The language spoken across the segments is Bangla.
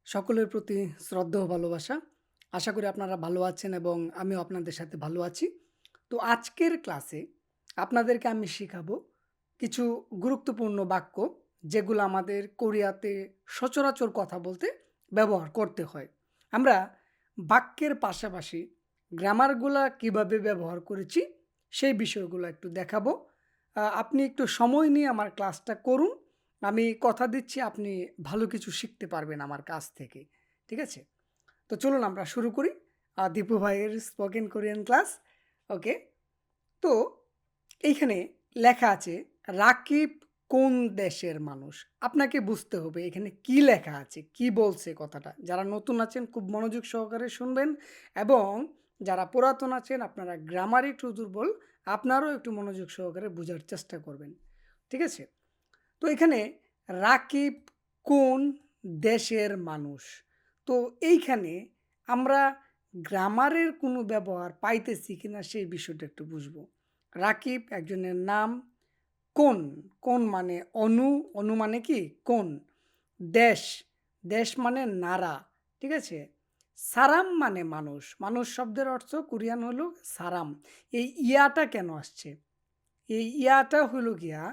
সকলের প্রতি শ্রদ্ধা ও ভালোবাসা। আশা করি আপনারা ভালো আছেন এবং আমিও আপনাদের সাথে ভালো আছি। তো আজকের ক্লাসে আপনাদেরকে আমি শিখাবো কিছু গুরুত্বপূর্ণ বাক্য যেগুলো আমাদের কোরিয়াতে সচরাচর কথা বলতে ব্যবহার করতে হয়। আমরা বাক্যের পাশাপাশি গ্রামারগুলা কিভাবে ব্যবহার করেছি সেই বিষয়গুলো একটু দেখাবো। আপনি একটু সময় নিয়ে আমার ক্লাসটা করুন। আমি কথা দিচ্ছি আপনি ভালো কিছু শিখতে পারবেন আমার কাছ থেকে। ঠিক আছে? তো চলুন আমরা শুরু করি। দীপু ভাইয়ের স্পোকেন কোরিয়ান ক্লাস। ওকে? তো এইখানে লেখা আছে রাকিব কোন দেশের মানুষ? আপনাকে বুঝতে হবে এখানে কি লেখা আছে, কি বলছে কথাটা। যারা নতুন আছেন খুব মনোযোগ সহকারে শুনবেন এবং যারা পুরাতন আছেন আপনারা গ্রামারে একটু দুর্বল, আপনারাও একটু মনোযোগ সহকারে বুঝার চেষ্টা করবেন। ঠিক আছে? তো এখানে রাকিব কোন দেশের মানুষ? তো এইখানে আমরা গ্রামারের কোনো ব্যবহার পাইতেছি কিনা সেই বিষয়টা একটু বুঝবো। রাকিব একজনের নাম। কোন, কোন মানে অনু, অনু মানে কি? কোন। দেশ, দেশ মানে নারা। ঠিক আছে? সারাম মানে মানুষ। মানুষ শব্দের অর্থ কোরিয়ান হলো সারাম। এই ইয়াটা কেন আসছে? এই ইয়াটা হইল গিয়া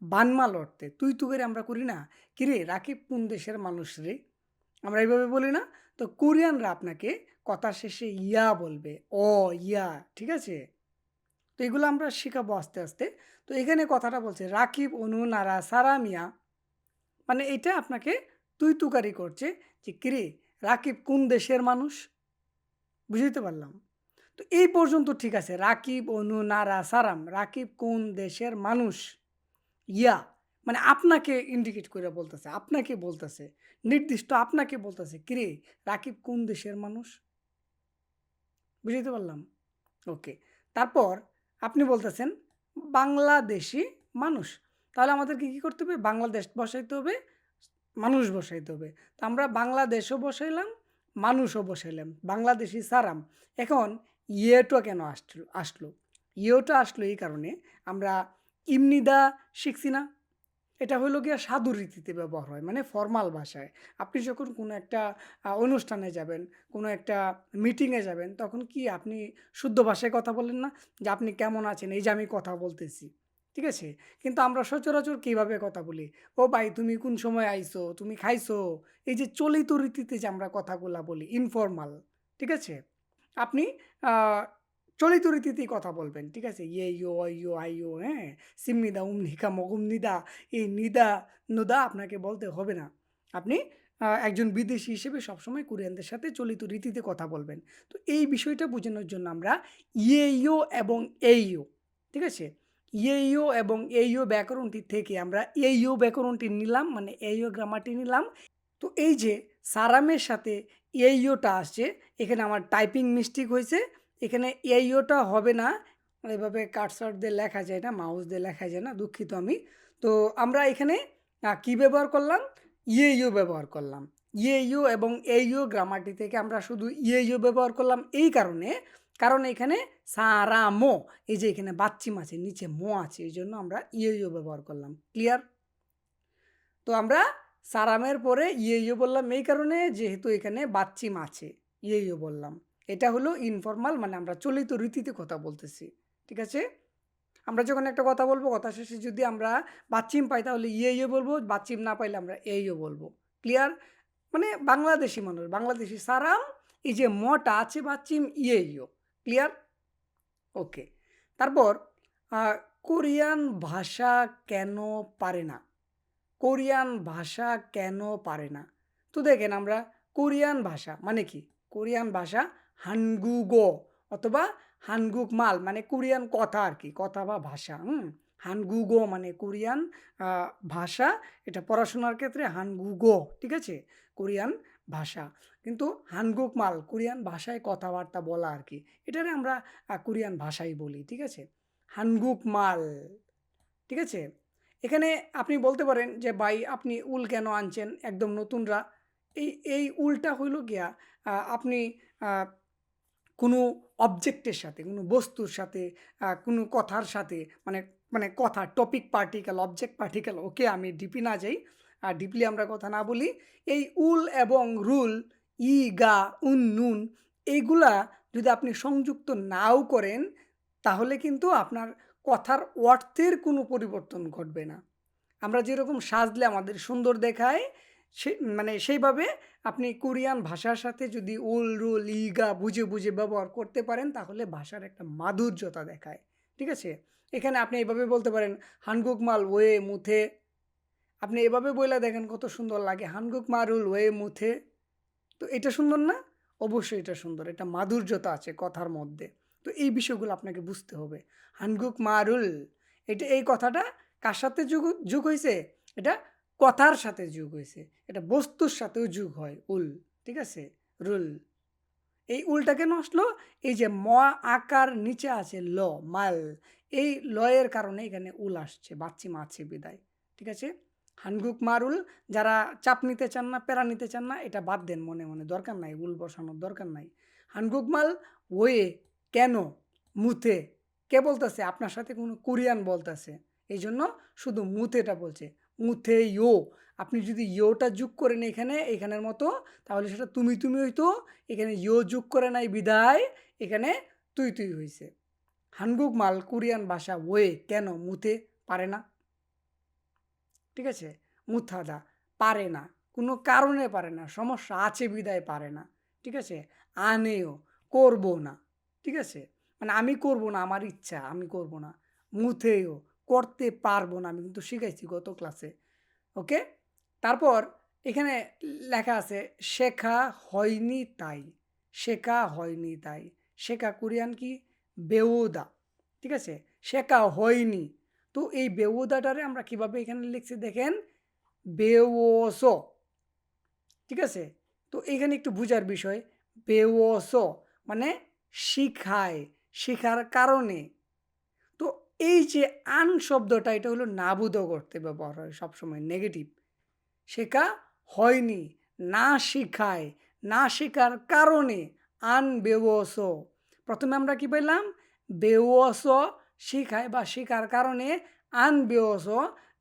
বানমাল অর্থে। তুই তু করে আমরা করি না? কিরে রাকিব কোন দেশের মানুষ রে? আমরা এইভাবে বলি না? তো কোরিয়ানরা আপনাকে কথার শেষে ইয়া বলবে। অ ইয়া, ঠিক আছে? তো এগুলো আমরা শিখাবো আস্তে, আস্তে। তো এখানে কথাটা বলছে রাকিব অনু নারা সারা মিয়া। মানে এটা আপনাকে তুই তুকারি করছে যে কিরে রাকিব কোন দেশের মানুষ? বুঝাইতে পারলাম? তো এই পর্যন্ত ঠিক আছে। রাকিব অনু নারা সারাম। রাকিব কোন দেশের মানুষ? ইয়া মানে আপনাকে ইন্ডিকেট করে বলতেছে, আপনাকে বলতেছে, নির্দিষ্ট আপনাকে বলতেছে, কিরে রাকিব কোন দেশের মানুষ? বুঝাইতে পারলাম? ওকে। তারপর আপনি বলতেছেন বাংলাদেশী মানুষ। তাহলে আমাদেরকে কি করতে হবে? বাংলাদেশ বসাইতে হবে, মানুষ বসাইতে হবে। তো আমরা বাংলাদেশও বসাইলাম, মানুষও বসাইলাম। বাংলাদেশী সারাম। এখন ইয়েটা কেন আসলো? ইয়েটা আসলো এই কারণে আমরা ইমনিদা শিখছি না? এটা হইলো গিয়া সাধু রীতিতে ব্যবহার হয়। মানে ফরমাল ভাষায়। আপনি যখন কোনো একটা অনুষ্ঠানে যাবেন, কোনো একটা মিটিংয়ে যাবেন, তখন কি আপনি শুদ্ধ ভাষায় কথা বলেন না? যে, "আপনি কেমন আছেন?" এই যে আমি কথা বলতেছি। ঠিক আছে? কিন্তু আমরা সচরাচর কিভাবে কথা বলি? "ও ভাই তুমি কোন সময় আইছো? তুমি খাইছো?" এই যে চলিত রীতিতে যে আমরা কথাগুলা বলি, ইনফরমাল। ঠিক আছে? আপনি আ চলিত রীতিতেই কথা বলবেন। ঠিক আছে? ইয়ে, ইয়ো, অইয়ো, আইয়ো, হ্যাঁ? সিমনিদা, উমনিকা, মগুমনিদা, এই নিদা, নুদা আপনাকে বলতে হবে না। আপনি একজন বিদেশী হিসেবে সবসময় কোরিয়ানদের সাথে চলিত রীতিতে কথা বলবেন। তো এই বিষয়টা বোঝানোর জন্য আমরা ইয়ে-ইয়ো এবং এই-ইয়ো, ঠিক আছে? ইয়ে-ইয়ো এবং এই-ইয়ো ব্যাকরণটি থেকে আমরা এই-ইয়ো ব্যাকরণটি নিলাম, মানে এই-ইয়ো গ্রামারটি নিলাম। তো এই যে সারামের সাথে এইওটা আসছে, এখানে আমার টাইপিং মিস্টেক হয়েছে। এখানে এইওটা হবে না। এভাবে কার্সর দিয়ে লেখা যায় না, মাউস দিয়ে লেখা যায় না। দুঃখিত আমি। তো আমরা এখানে কি ব্যবহার করলাম? ইয়েইও ব্যবহার করলাম। ইয়েইও এবং এইও গ্রামারটি থেকে আমরা শুধু ইয়েইও ব্যবহার করলাম এই কারণে, কারণ এখানে সারামো, এই যে এখানে বাচ্চিম আছে, নিচে মো আছে। এইজন্য আমরা ইয়েইও ব্যবহার করলাম। ক্লিয়ার? তো আমরা সারামের পরে ইয়ে বললাম এই কারণে যেহেতু এখানে বাচ্চিম আছে। ইয়ে বললাম। এটা হলো ইনফরমাল, মানে আমরা চলিত রীতিতে কথা বলতেছি। ঠিক আছে? আমরা যখন একটা কথা বলবো, কথা শেষে যদি আমরা বাচ্চিম পাই তাহলে ইয়ে বলবো, বাচ্চিম না পাইলে আমরা এইও বলবো। ক্লিয়ার? মানে বাংলাদেশী মানুষ, বাংলাদেশী সারাম, এই যে মটা আছে বাচ্চিম ইয়েইও। ক্লিয়ার? ওকে। তারপর আ কোরিয়ান ভাষা কেন পারে না? কোরিয়ান ভাষা কেন পারে না? তো দেখেন আমরা কোরিয়ান ভাষা মানে কি? কোরিয়ান ভাষা হানগুগো অথবা হানগুকমাল মানে কোরিয়ান কথা আরকি। কথা বা ভাষা, হুম? হানগুগো মানে কোরিয়ান আ ভাষা। এটা পড়াশোনার ক্ষেত্রে হানগুগো, ঠিক আছে? কোরিয়ান ভাষা। কিন্তু হানগুকমাল কোরিয়ান ভাষায় কথাবার্তা বলা আরকি। এটারে আমরা কোরিয়ান ভাষাই বলি, ঠিক আছে? হানগুকমাল, ঠিক আছে? এখানে আপনি বলতে পারেন যে, "ভাই আপনি উল কেন আনছেন? একদম নতুনরা।" এই উলটা হইল গিয়া আপনি আ কোনো অবজেক্টের সাথে, কোনো বস্তুর সাথে, কোনো কথার সাথে মানে কথা টপিক পার্টিকেল, অবজেক্ট পার্টিকেল, ওকে আমি ডিপে না যাই। আর ডিপলি আমরা কথা না বলি, এই উল এবং রুল, ই, গা, উন, নুন এইগুলা যদি আপনি সংযুক্ত নাও করেন তাহলে কিন্তু আপনার কথার অর্থের কোনো পরিবর্তন ঘটবে না। আমরা যেরকম সাজলে আমাদের সুন্দর দেখায় সে মানে সেইভাবে আপনি কোরিয়ান ভাষার সাথে যদি উল, রুল, ইগা বুঝে, বুঝে ব্যবহার করতে পারেন তাহলে ভাষার একটা মাধুর্যতা দেখায়। ঠিক আছে? এখানে আপনি এভাবে বলতে পারেন, "হানগুক মাল ওয়ে মুথে।" আপনি এভাবে বইলা দেখেন কত সুন্দর লাগে। "হানগুক মারুল ওয়ে মুথে।" তো এটা সুন্দর না? অবশ্যই এটা সুন্দর। এটা মাধুর্যতা আছে কথার মধ্যে। তো এই বিষয়গুলো আপনাকে বুঝতে হবে। হানগুক মারুল এই কথাটা কার সাথে যোগ হইছে? এটা কথার সাথে যোগ হইছে। এটা বস্তুর সাথেও যোগ হয় উল। ঠিক আছে? রুল। এই উলটা কেন আসলো? এই যে আকার নিচে আছে মাল। এই এর কারণে এখানে উল আসছে। বাচ্চিমা আছে বিদায়। ঠিক আছে? হানগুক মারুল যারা চাপ নিতে চান না, প্যারা নিতে চান না, এটা বাদ দেন মনে, মনে। দরকার নাই। উল বসানোর দরকার নাই। হানগুক মাল ওয়ে কেন? মুতে। কে বলতেছে? আপনার সাথে কোনো কোরিয়ান বলতেছে। এইজন্য শুধু মুতেটা বলছে। মুথে ইয়ো। আপনি যদি ইয়োটা যোগ করেন এখানের মতো তাহলে সেটা তুমি হইতো। এখানে ইয়ো যোগ করে নাই বিদায় এখানে তুই হইছে। হানগুক মাল কোরিয়ান ভাষা ওয়ে কেন? মুতে পারে না। ঠিক আছে? মুথাদা পারে না। কোনো কারণে পারে না। সমস্যা আছে বিদায় পারে না। ঠিক আছে? আনেও করব না। ঠিক আছে? মানে আমি করব না, আমার ইচ্ছা, আমি করব না। মুথেও করতে পারবো না। আমি কিন্তু শিখাইছি গত ক্লাসে। ওকে? তারপর এখানে লেখা আছে শেখা হয়নি তাই। শেখা হয়নি তাই। শেখা কোরিয়ান কি? বেওদা। ঠিক আছে? শেখা হয়নি। তো এই বেওদাটারে আমরা কিভাবে এখানে লিখছি দেখেন, বেওসো। ঠিক আছে? তো এইখানে একটু বুঝার বিষয়, বেওসো মানে শিখায়, শেখার কারণে। তো এই যে আন শব্দটা এটা হলো নাবুদক অর্থে ব্যবহার হয় সবসময় নেগেটিভ। শেখা হয়নি, না শিখায়, না শেখার কারণে আনবেওয়স। প্রথমে আমরা কি পেলাম? বেওয়স শিখায় বা শেখার কারণে, আনবেওয়স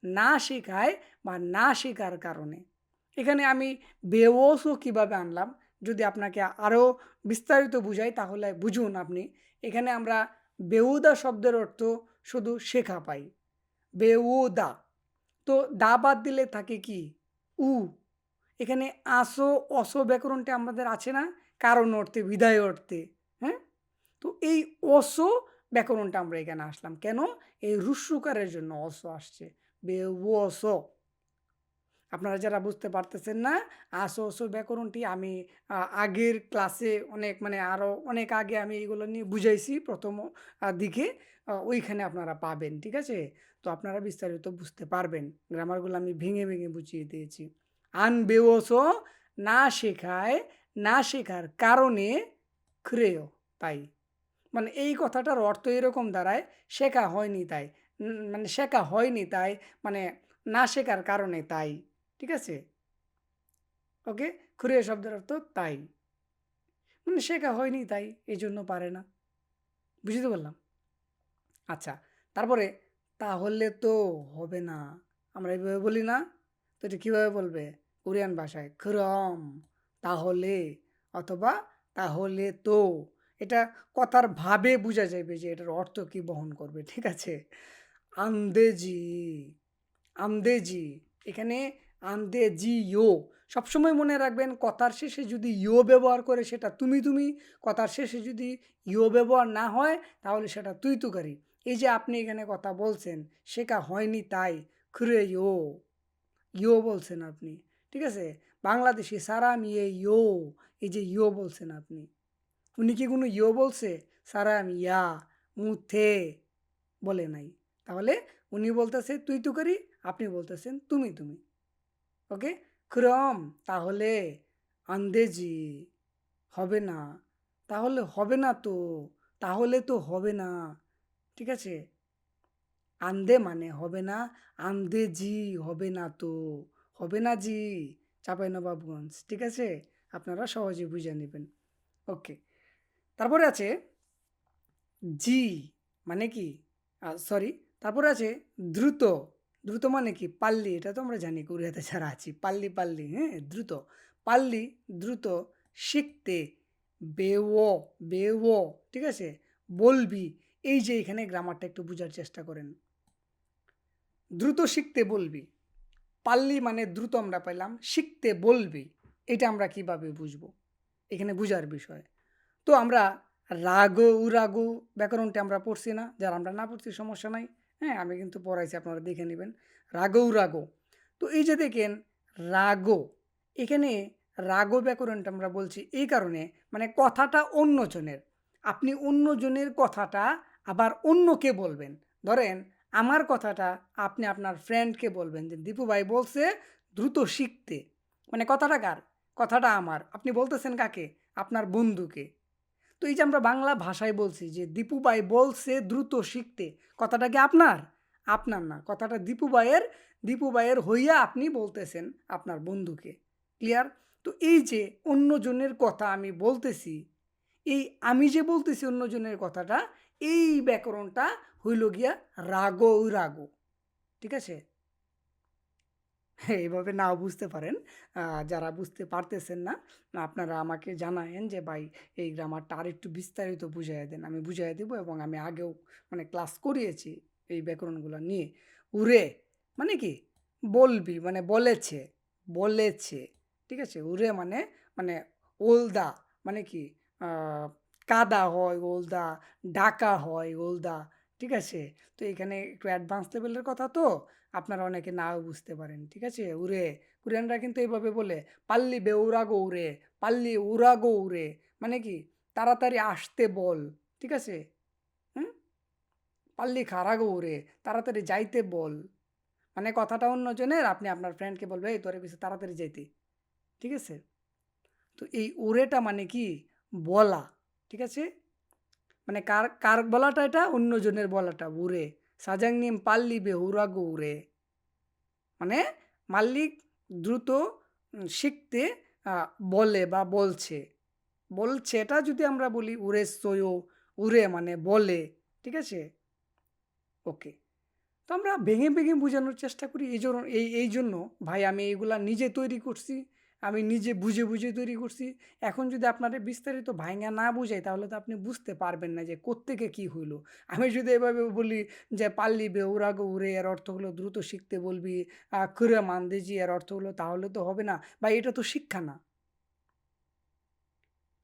না শিখায় বা না শেখার কারণে। এখানে আমি বেওয়স কিভাবে আনলাম যদি আপনাকে আরও বিস্তারিত বুঝাই তাহলে বুঝুন আপনি। এখানে আমরা বেউদা শব্দের অর্থ শুধু শেখা পাই। বেউদা। তো দা বাদ দিলে থাকে কি? উ। এখানে আসো, অসো ব্যাকরণটা আমাদের আছে না? কারণ অর্থে, বিধায় অর্থে। হ্যাঁ? তো এই অসো ব্যাকরণটা আমরা এখানে আসলাম। কেন? এই রুস্যকারের জন্য অসো আসছে। বেওয়স। আপনারা যারা বুঝতে পারতেছেন না, আসো, অসো ব্যাকরণটি আমি আগের ক্লাসে অনেক মানে আরও অনেক আগে আমি এগুলো নিয়ে বুঝাইছি প্রথম দিকে। ওইখানে আপনারা পাবেন। ঠিক আছে? তো আপনারা বিস্তারিত বুঝতে পারবেন। গ্রামারগুলো আমি ভেঙে, ভেঙে বুঝিয়ে দিয়েছি। আনবেওসো না শেখায়, না শেখার কারণে ক্রেয় তাই। মানে এই কথাটার অর্থ এরকম দাঁড়ায়, শেখা হয়নি তাই। মানে শেখা হয়নি তাই মানে না শেখার কারণে তাই। ঠিক আছে? ওকে? ক্রিয়া শব্দের অর্থ তাই। মানে শেখা হয়নি তাই, এজন্য পারে না। বুঝতে পারলাম? আচ্ছা, তারপরে তাহলে তো হবে না। আমরা এভাবে বলি না? তো এটা কিভাবে বলবে? কোরিয়ান ভাষায় ক্রম তাহলে অথবা তাহলে তো। এটা কথার ভাবে বুঝা যাবে যে এটার অর্থ কি বহন করবে। ঠিক আছে? আন্দেজি, আন্দেজি। এখানে আন্দেজি ইয়ো। সবসময় মনে রাখবেন কথার শেষে যদি ইয়ো ব্যবহার করে সেটা তুমি। কথার শেষে যদি ইয়ো ব্যবহার না হয় তাহলে সেটা তুকারি। এই যে আপনি এখানে কথা বলছেন, শেখা হয়নি তাই খুরে ইয়ো, ইয়ো বলছেন আপনি। ঠিক আছে? বাংলাদেশি সারাম ইয়ে ইয়ো, এই যে ইয়ো বলছেন আপনি। উনি কি কোনো ইয়ো বলছে? সারাম ইয়া, মুথে বলে নাই। তাহলে উনি বলতেছে তুকারি, আপনি বলতেছেন তুমি। ওকে? ক্রম তাহলে, আন্দেজি হবে না। তাহলে হবে না তো। তাহলে তো হবে না। ঠিক আছে? আন্দে মানে হবে না, আন্দেজি হবে না তো। হবে না জি, চাঁপাইনবাবগঞ্জ। ঠিক আছে? আপনারা সহজে বুঝে নেবেন। ওকে। তারপরে আছে জি মানে কি? সরি, তারপরে আছে দ্রুত, দ্রুত মানে কি? পাল্লি, এটা তো আমরা জানি কোরিয়াতে যারা আছি। পাল্লি, পাল্লি, হ্যাঁ? দ্রুত। পাল্লি, দ্রুত, শিখতে, বেও, বেও, ঠিক আছে? বলবি। এই যে এখানে গ্রামারটা একটু বুঝার চেষ্টা করেন। দ্রুত শিখতে বলবি। পাল্লি মানে দ্রুত আমরা পাইলাম। শিখতে বলবি। এটা আমরা কিভাবে বুঝবো? এখানে বুঝার বিষয়। তো আমরা রাগো, উরাগো ব্যাকরণটা আমরা পড়ছি না? যারা আমরা না পড়ছি সমস্যা নাই। হ্যাঁ, আমি কিন্তু পড়াইছি, আপনারা দেখে নিবেন। রাগো, উরাগো। তো এই যে দেখেন রাগো, এখানে রাগো ব্যাকরণটা আমরা বলছি এই কারণে, মানে কথাটা অন্যজনের। আপনি অন্যজনের কথাটা আবার অন্যকে বলবেন। ধরেন আমার কথাটা আপনি আপনার ফ্রেন্ডকে বলবেন যে, "দীপু ভাই বলছে দ্রুত শিখতে।" মানে কথাটা কার? কথাটা আমার। আপনি বলতেছেন কাকে? আপনার বন্ধুকে। তো এই যে আমরা বাংলা ভাষায় বলছি যে দীপু ভাই বলছে দ্রুত শিখতে, কথাটা কি আপনার? আপনার না। কথাটা দীপু ভাইয়ের হইয়া আপনি বলতেছেন আপনার বন্ধুকে। ক্লিয়ার? তো এই যে অন্যজনের কথা আমি বলতেছি, এই আমি যে বলতেছি অন্যজনের কথাটা, এই ব্যাকরণটা হইল গিয়া রাগো রাগো। ঠিক আছে? হ্যাঁ, এভাবে নাও বুঝতে পারেন। যারা বুঝতে পারতেছেন না, আপনারা আমাকে জানায়েন যে, "ভাই এই গ্রামারটা আরেকটু বিস্তারিত বুঝাইয়া দেন।" আমি বুঝাইয়া দিব এবং আমি আগেও মানে ক্লাস করিয়েছি এই ব্যাকরণগুলা নিয়ে। উরে মানে কি? বলবি মানে বলেছে, বলেছে। ঠিক আছে? উরে মানে, মানে ওলদা মানে কি? আ কাদা হয় ওলদা, ডাকা হয় ওলদা। ঠিক আছে? তো এখানে একটু অ্যাডভান্স লেভেলের কথা তো। আপনারা অনেকে নাও বুঝতে পারেন। ঠিক আছে? উরে, কোরিয়ানরা কিন্তু এভাবে বলে, "পাল্লি বেউরাগো উরে, পাল্লি উরাগো উরে।" মানে কি? তাড়াতাড়ি আসতে বল। ঠিক আছে? হুম? "পাল্লি খারাগো উরে, তাড়াতাড়ি যাইতে বল।" মানে কথাটা অন্যজনের, আপনি আপনার ফ্রেন্ডকে বলবে, "এই তোরে কইছে তাড়াতাড়ি যাইতে।" ঠিক আছে? তো এই উরেটা মানে কি? বলা। ঠিক আছে? মানে কার কার বলাটা এটা? অন্যজনের বলাটা, উরে। "সাজাংনিম পাল্লি বেউরাগো উরে।" মানে মাল্লিক দ্রুত শিখতে আ বলে বা বলছে। বলছে এটা যদি আমরা বলি উরে সোয়ো, উরে মানে বলে। ঠিক আছে? ওকে। তো আমরা ভেঙে, ভেঙে বুঝানোর চেষ্টা করি। এইজন্য ভাই আমি এগুলা নিজে তৈরি করছি। আমি নিজে বুঝে, বুঝে তৈরি করছি। এখন যদি আপনারে বিস্তারিত ভাইঙা না বুঝাই তাহলে তো আপনি বুঝতে পারবেন না যে কোত্থেকে কি হইলো। আমি যদি এভাবে বলি যে পাল্লি বে উরাগো উরে এর অর্থ হলো দ্রুত শিখতে বলবি, কুরে মানদেজি এর অর্থ হলো তাহলে তো হবে না। ভাই এটা তো শিক্ষা না।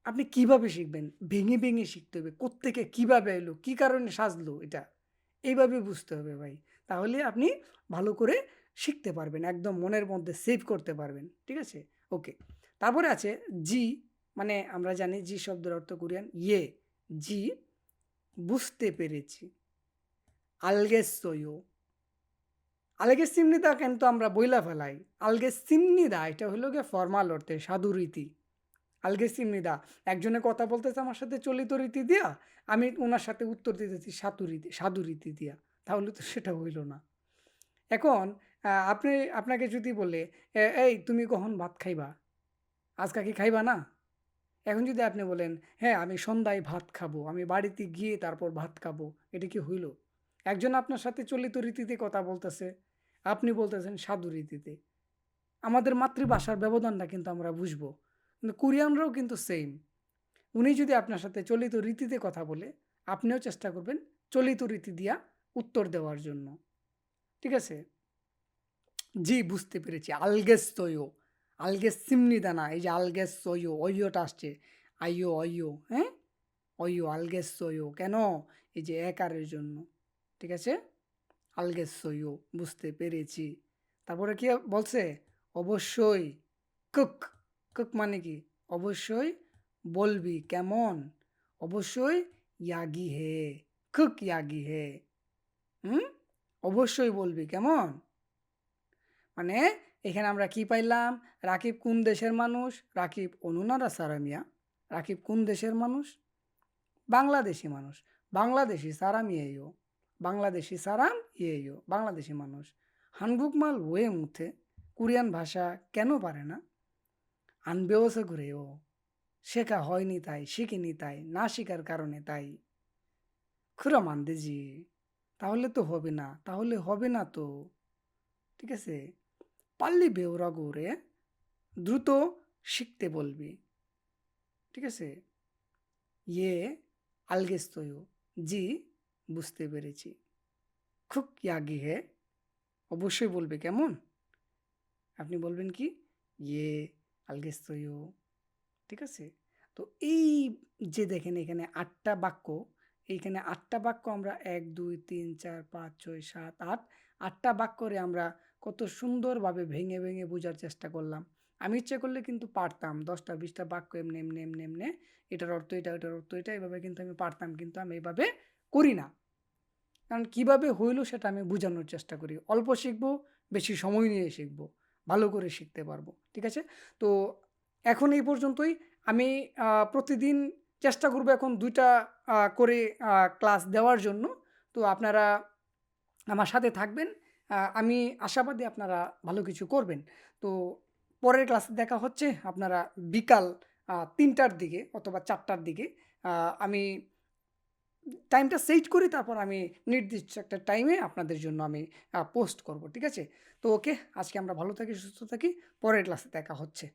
আপনি কিভাবে শিখবেন? ভেঙে, ভেঙে শিখতে হবে। কোত্থেকে কিভাবে এলো? কি কারণে সাজলো এটা? এইভাবে বুঝতে হবে ভাই। তাহলে আপনি ভালো করে শিখতে পারবেন। একদম মনের মধ্যে সেভ করতে পারবেন। ঠিক আছে? ওকে। তারপরে আছে জি, মানে আমরা জানি জি শব্দের অর্থ কোরিয়ান ইয়ে। জি বুঝতে পেরেছি। 알겠어요। 알겠습니다 কিন্তু আমরা বইলা ফেলাই। 알겠습니다 এটা হইলো গিয়ে ফরমাল অর্থে সাধু রীতি। আলগেসিমনিদা। একজনে কথা বলতেছে আমার সাথে চলিত রীতি দিয়া, আমি উনার সাথে উত্তর দিতেছি সাধু রীতি দিয়া। তাহলে তো সেটা হইল না। এখন আপনাকে যদি বলে, "এই তুমি কখন ভাত খাইবা? আজকা কি খাইবা না?" এখন যদি আপনি বলেন, "হ্যাঁ, আমি সন্ধ্যায় ভাত খাবো। আমি বাড়িতে গিয়ে তারপর ভাত খাবো।" এটা কি হইল? একজন আপনার সাথে চলিত রীতিতে কথা বলতেছে, আপনি বলতেছেন সাধু রীতিতে। আমাদের মাতৃভাষার ব্যবধানটা কিন্তু আমরা বুঝবো। কিন্তু কোরিয়ানরাও কিন্তু সেইম। উনি যদি আপনার সাথে চলিত রীতিতে কথা বলে, আপনিও চেষ্টা করবেন চলিত রীতি দিয়া উত্তর দেওয়ার জন্য। ঠিক আছে? জি, বুঝতে পেরেছি। 알겠어요। 알겠습니다 না, এই যে 알겠어요, অইয়োটা আসছে। আইয়ো, অইয়ো, হ্যাঁ? অইয়ো, 알겠어요 কেন? এই যে একারের জন্য। ঠিক আছে? 알겠어요 বুঝতে পেরেছি। তারপরে কি বলছে? অবশ্যই। কুক, কুক মানে কি? অবশ্যই বলবি। কেমন? অবশ্যই ইয়াগি হে। খুক ইয়াগি হে। হুম? অবশ্যই বলবি। কেমন? মানে এখানে আমরা কি পাইলাম? রাকিব কোন দেশের মানুষ? রাকিব অনুনারা সারামিয়া। রাকিব কোন দেশের মানুষ? বাংলাদেশী মানুষ। বাংলাদেশী সারামিয়ে요। বাংলাদেশী সারাম ইয়ে요। বাংলাদেশী মানুষ। 한국말 왜 못해? কোরিয়ান ভাষা কেন পারে না? 안 배워서 그래요। শেখা হয়নি তাই, শিখিনি তাই, না শিখার কারণে তাই। 그럼 안 되지। তাহলে তো হবে না, তাহলে হবে না তো। ঠিক আছে? পারলি বেওরা গৌড়ে দ্রুত শিখতে বলবি। ঠিক আছে? ইয়ে আলগেস্তয়ো জি বুঝতে পেরেছি। খুব ইয়াগি হে অবশ্যই বলবে কেমন? আপনি বলবেন কি? ইয়ে আলগেস্তয়ো ঠিক আছে? তো এই যে দেখেন এখানে ৮ টা বাক্য, এইখানে ৮ টা বাক্য আমরা ১, ২, ৩, ৪, ৫, ৬, ৭, ৮, ৮ টা বাক্যরে আমরা কত সুন্দরভাবে ভেঙে, ভেঙে বোঝার চেষ্টা করলাম। আমি ইচ্ছে করলে কিন্তু পারতাম ১০ টা ২০ টা বাক্য এমনি, এমনি, এমনি, এমনি এটার অর্থ এটা, ওটার অর্থ এটা এভাবে কিন্তু আমি পারতাম। কিন্তু আমি এভাবে করি না। কারণ কিভাবে হইল সেটা আমি বুঝানোর চেষ্টা করি। অল্প শিখব, বেশি সময় নিয়ে শিখব। ভালো করে শিখতে পারবো। ঠিক আছে? তো এখন এই পর্যন্তই। আমি প্রতিদিন চেষ্টা করব এখন ২ টা করে ক্লাস দেওয়ার জন্য। তো আপনারা আমার সাথে থাকবেন। আমি আশাবাদী আপনারা ভালো কিছু করবেন। তো পরের ক্লাসে দেখা হচ্ছে আপনারা বিকাল ৩ টার দিকে অথবা ৪ টার দিকে। আমি টাইমটা সেট করি তারপর আমি নির্দিষ্ট একটা টাইমে আপনাদের জন্য আমি পোস্ট করব। ঠিক আছে? তো ওকে, আজকে আমরা ভালো থাকি, সুস্থ থাকি। পরের ক্লাসে দেখা হচ্ছে।